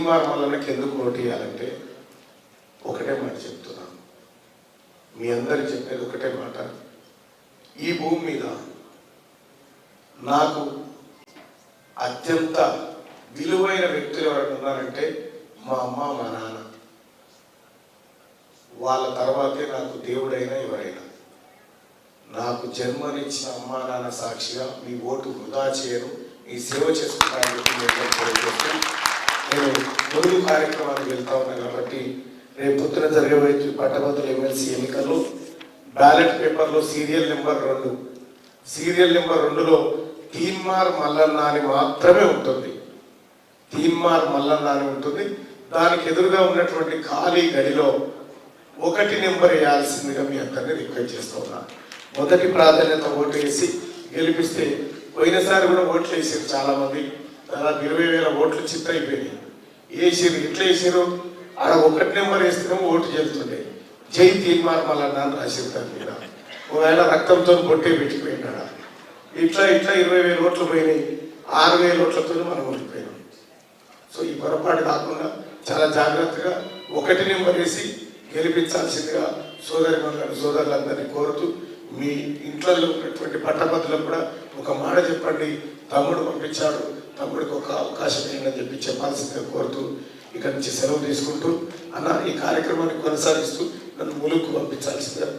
మల్లన్నకి ఎందుకు ఓటు వేయాలంటే ఒకటే మాట చెప్తున్నాను. మీ అందరికి చెప్పేది ఒకటే మాట. ఈ భూమి మీద నాకు అత్యంత విలువైన వ్యక్తులు ఎవరైనా ఉన్నారంటే మా అమ్మ మా నాన్న. వాళ్ళ తర్వాతే నాకు దేవుడైనా ఎవరైనా. నాకు జన్మనిచ్చిన అమ్మా నాన్న సాక్షిగా మీ ఓటు వృధా చేయను, మీ సేవ చేసుకుంటాను. నేను పొరుగు కార్యక్రమానికి వెళ్తా ఉన్నాను కాబట్టి రేపు పొద్దున జరిగే పట్టభద్రుల ఎమ్మెల్సీ ఎన్నికల్లో బ్యాలెట్ పేపర్లో సీరియల్ నెంబర్ 2లో తీన్మార్ మల్లన్న అని మాత్రమే ఉంటుంది. తీన్మార్ మల్లన్న అని ఉంటుంది. దానికి ఎదురుగా ఉన్నటువంటి ఖాళీ గడిలో 1 నెంబర్ వేయాల్సిందిగా మీ అందరినీ రిక్వెస్ట్ చేస్తూ ఉన్నాను. మొదటి ప్రాధాన్యత ఓటు వేసి గెలిపిస్తే, పోయినసారి కూడా ఓట్లు వేసారు చాలామంది, దాదాపు 20,000 ఓట్లు చిత్త అయిపోయినాయి. వేసారు, ఎట్లా వేసారు? ఆడ 1 నెంబర్ వేస్తేనేమో ఓటు చెల్తుండే, జై తీన్మార్ మల్లన్న అని రాసారు దాని మీద. ఒకవేళ రక్తంతో బొట్టే పెట్టిపోయినాడు. ఇట్లా 20,000 ఓట్లు పోయినాయి. 6,000 ఓట్లతో మనం ఓడిపోయినాం. సో ఈ పొరపాటు కాకుండా చాలా జాగ్రత్తగా 1 నెంబర్ వేసి గెలిపించాల్సిందిగా సోదరులందరినీ కోరుతూ, మీ ఇంట్లో ఉన్నటువంటి పట్టభద్రులకు కూడా ఒక మాట చెప్పండి. తమ్ముడు పంపించాడు, తమ్ముడికి ఒక అవకాశం ఏంటని చెప్పి చెప్పాల్సిందిగా కోరుతూ ఇక్కడి నుంచి సెలవు తీసుకుంటూ, అన్న ఈ కార్యక్రమాన్ని కొనసాగిస్తూ నన్ను ములుగుకు పంపించాల్సిందిగా